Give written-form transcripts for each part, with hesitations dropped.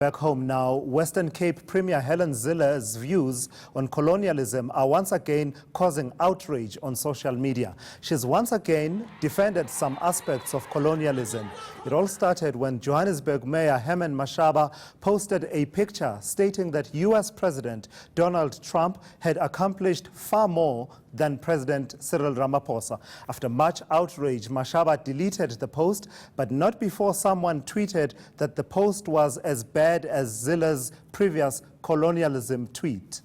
Back home now, Western Cape Premier Helen Zille's views on colonialism are once again causing outrage on social media. She's once again defended some aspects of colonialism. It all started when Johannesburg Mayor Herman Mashaba posted a picture stating that US President Donald Trump had accomplished far more than President Cyril Ramaphosa. After much outrage, Mashaba deleted the post, but not before someone tweeted that the post was as bad as Zille's previous colonialism tweet.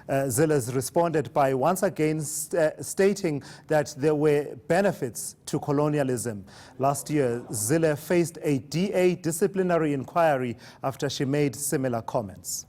Zilles responded by once again stating that there were benefits to colonialism. Last year, Zille faced a DA disciplinary inquiry after she made similar comments.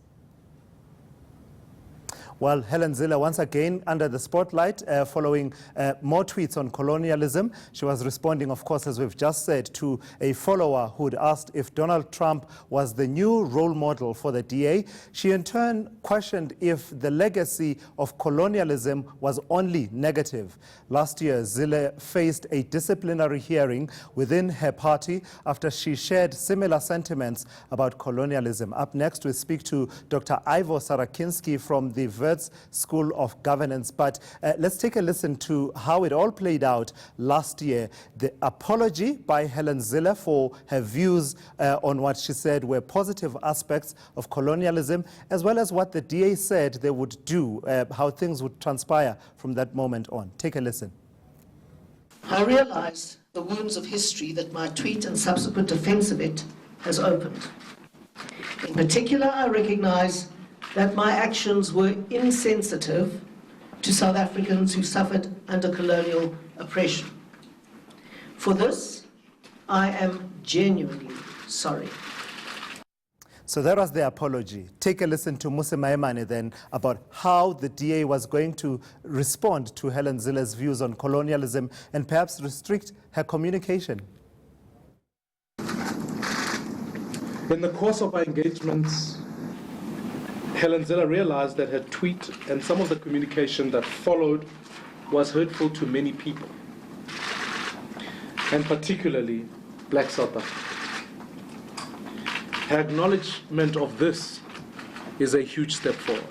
Well, Helen Zille once again under the spotlight following more tweets on colonialism. She was responding, of course, as we've just said, to a follower who'd asked if Donald Trump was the new role model for the DA. She in turn questioned if the legacy of colonialism was only negative. Last year, Zille faced a disciplinary hearing within her party after she shared similar sentiments about colonialism. Up next, we speak to Dr. Ivo Sarakinski from the School of Governance. But let's take a listen to how it all played out last year. The apology by Helen Zille for her views on what she said were positive aspects of colonialism, as well as what the DA said they would do, how things would transpire from that moment on. Take a listen. I realize the wounds of history that my tweet and subsequent defense of it has opened. In particular, I recognize that my actions were insensitive to South Africans who suffered under colonial oppression. For this, I am genuinely sorry. So that was the apology. Take a listen to Muse Maimane then about how the DA was going to respond to Helen Zille's views on colonialism and perhaps restrict her communication. In the course of our engagements, Helen Zille realized that her tweet and some of the communication that followed was hurtful to many people, and particularly Black South Africans. Her acknowledgement of this is a huge step forward.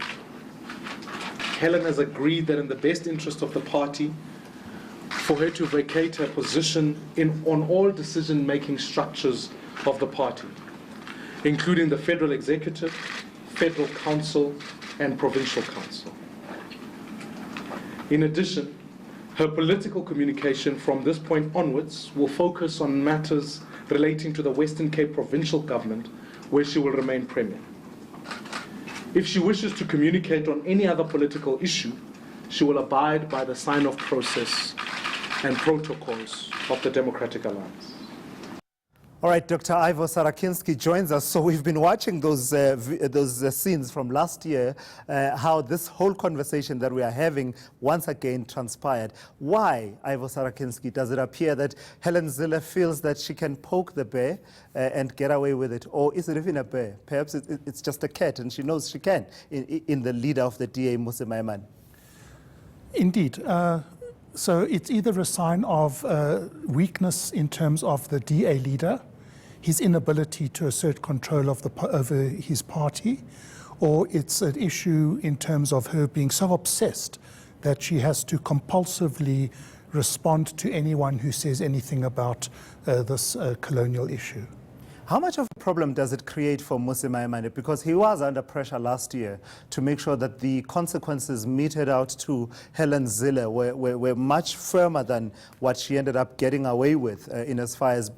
Helen has agreed that in the best interest of the party, for her to vacate her position on all decision-making structures of the party, including the Federal Executive, Federal Council and Provincial Council. In addition, her political communication from this point onwards will focus on matters relating to the Western Cape Provincial Government, where she will remain Premier. If she wishes to communicate on any other political issue, she will abide by the sign-off process and protocols of the Democratic Alliance. All right, Dr. Ivo Sarakinski joins us. So we've been watching those scenes from last year, how this whole conversation that we are having once again transpired. Why, Ivo Sarakinski, does it appear that Helen Zille feels that she can poke the bear and get away with it? Or is it even a bear? Perhaps it's just a cat and she knows she can in the leader of the DA, Muse Maimane. Indeed. So it's either a sign of weakness in terms of the DA leader, his inability to assert control of over his party, or it's an issue in terms of her being so obsessed that she has to compulsively respond to anyone who says anything about this colonial issue. How much of a problem does it create for Muse Maimane? Because he was under pressure last year to make sure that the consequences meted out to Helen Zille were much firmer than what she ended up getting away with in as far as,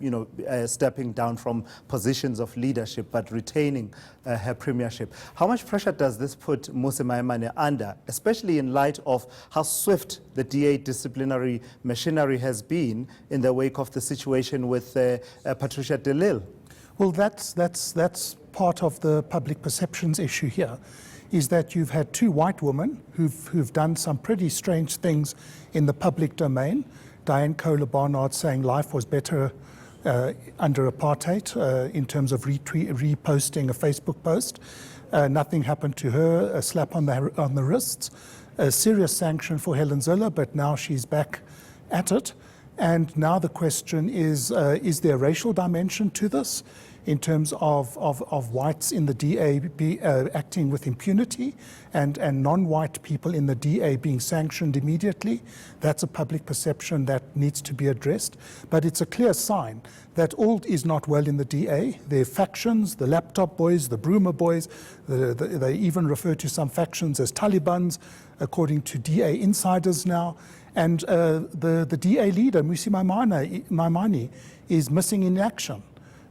stepping down from positions of leadership but retaining her premiership. How much pressure does this put Muse Maimane under, especially in light of how swift the DA disciplinary machinery has been in the wake of the situation with Patricia de Lille? Well, that's part of the public perceptions issue here, is that you've had two white women who've done some pretty strange things in the public domain. Diane Kohler Barnard saying life was better under apartheid in terms of reposting a Facebook post. Nothing happened to her, a slap on the wrists, a serious sanction for Helen Zille, but now she's back at it. And now the question is there a racial dimension to this? in terms of whites in the DA acting with impunity and non-white people in the DA being sanctioned immediately. That's a public perception that needs to be addressed. But it's a clear sign that all is not well in the DA. There are factions, the laptop boys, the Broomer boys, they even refer to some factions as Talibans, according to DA insiders now. And the DA leader, Mmusi Maimane, is missing in action.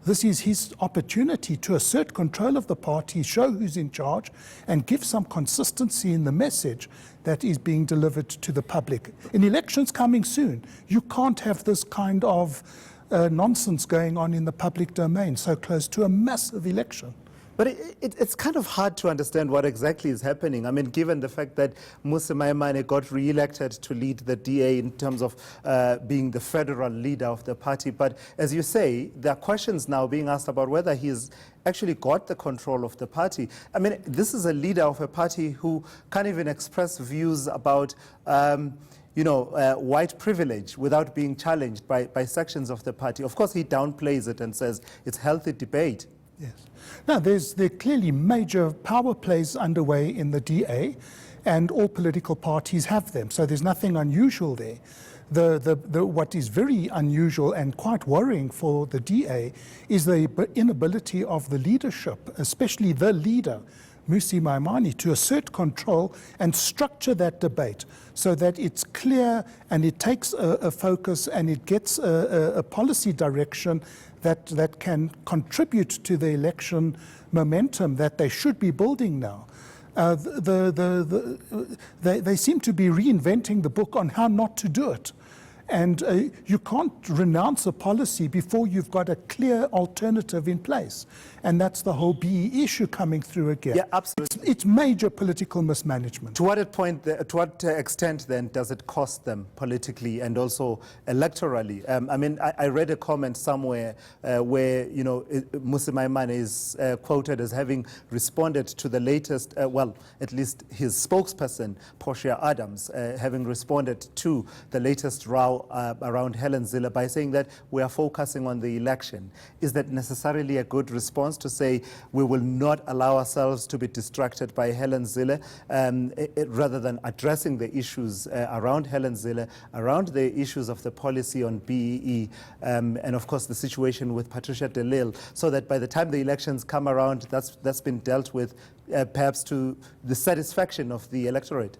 This is his opportunity to assert control of the party, show who's in charge, and give some consistency in the message that is being delivered to the public. In elections coming soon, you can't have this kind of nonsense going on in the public domain so close to a massive election. But it's kind of hard to understand what exactly is happening. I mean, given the fact that Mmusi Maimane got re-elected to lead the DA in terms of being the federal leader of the party. But as you say, there are questions now being asked about whether he's actually got the control of the party. I mean, this is a leader of a party who can't even express views about white privilege without being challenged by sections of the party. Of course, he downplays it and says it's healthy debate. Yes. Now, there are clearly major power plays underway in the DA, and all political parties have them. So there's nothing unusual there. What is very unusual and quite worrying for the DA is the inability of the leadership, especially the leader, Mmusi Maimane, to assert control and structure that debate so that it's clear and it takes a focus and it gets a policy direction that can contribute to the election momentum that they should be building now. They seem to be reinventing the book on how not to do it. And you can't renounce a policy before you've got a clear alternative in place. And that's the whole BE issue coming through again. Yeah, absolutely. It's major political mismanagement. To what extent then does it cost them politically and also electorally? I mean, I read a comment somewhere where, Mmusi Maimane is quoted as having responded to the latest, at least his spokesperson, Portia Adams, having responded to the latest row around Helen Zille by saying that we are focusing on the election. Is that necessarily a good response to say we will not allow ourselves to be distracted by Helen Zille rather than addressing the issues around Helen Zille, around the issues of the policy on BEE, and of course the situation with Patricia de Lille, so that by the time the elections come around, that's been dealt with perhaps to the satisfaction of the electorate?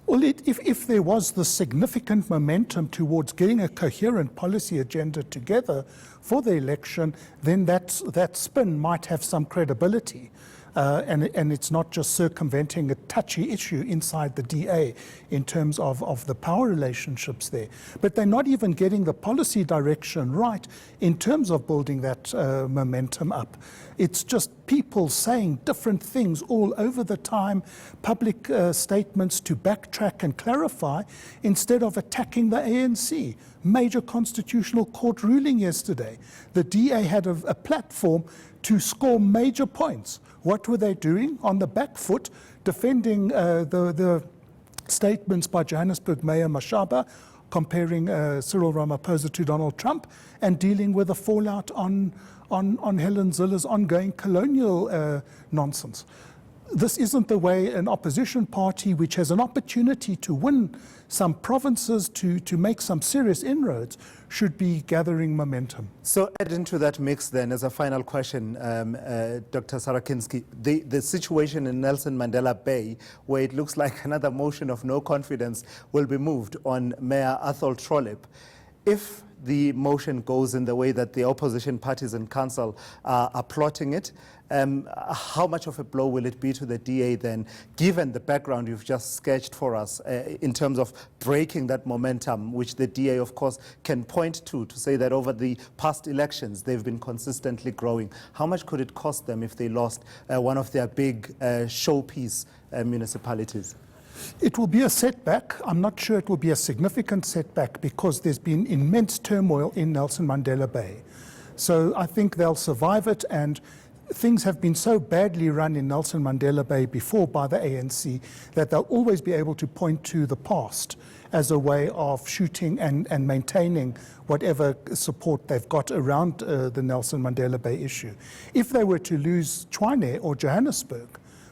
Well, if there was the significant momentum towards getting a coherent policy agenda together for the election, then that spin might have some credibility. And it's not just circumventing a touchy issue inside the DA in terms of the power relationships there. But they're not even getting the policy direction right in terms of building that momentum up. It's just people saying different things all over the time, public statements to backtrack and clarify instead of attacking the ANC. Major constitutional court ruling yesterday. The DA had a platform to score major points. What were they doing? On the back foot, defending the statements by Johannesburg Mayor Mashaba, comparing Cyril Ramaphosa to Donald Trump, and dealing with the fallout on Helen Zille's ongoing colonial nonsense. This isn't the way an opposition party, which has an opportunity to win some provinces, to make some serious inroads, should be gathering momentum. So add into that mix then, as a final question, Dr. Sarakinski, the situation in Nelson Mandela Bay, where it looks like another motion of no confidence will be moved on Mayor Athol Trollip. If the motion goes in the way that the opposition parties in council are plotting it, how much of a blow will it be to the DA then, given the background you've just sketched for us in terms of breaking that momentum, which the DA, of course, can point to say that over the past elections they've been consistently growing? How much could it cost them if they lost one of their big showpiece municipalities? It will be a setback. I'm not sure it will be a significant setback because there's been immense turmoil in Nelson Mandela Bay. So I think they'll survive it, and things have been so badly run in Nelson Mandela Bay before by the ANC that they'll always be able to point to the past as a way of shooting and maintaining whatever support they've got around the Nelson Mandela Bay issue. If they were to lose Tshwane or Johannesburg,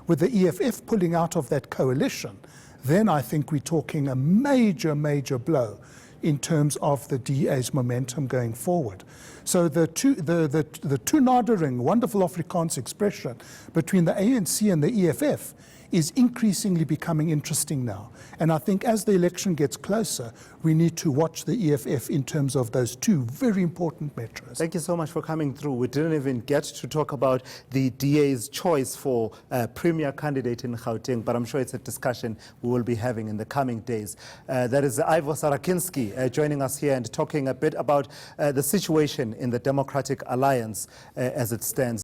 with the EFF pulling out of that coalition, then I think we're talking a major, major blow in terms of the DA's momentum going forward. So the toenadering, wonderful Afrikaans expression, between the ANC and the EFF is increasingly becoming interesting now. And I think as the election gets closer, we need to watch the EFF in terms of those two very important measures. Thank you so much for coming through. We didn't even get to talk about the DA's choice for premier candidate in Gauteng, but I'm sure it's a discussion we will be having in the coming days. That is Ivo Sarakinski joining us here and talking a bit about the situation in the Democratic Alliance as it stands.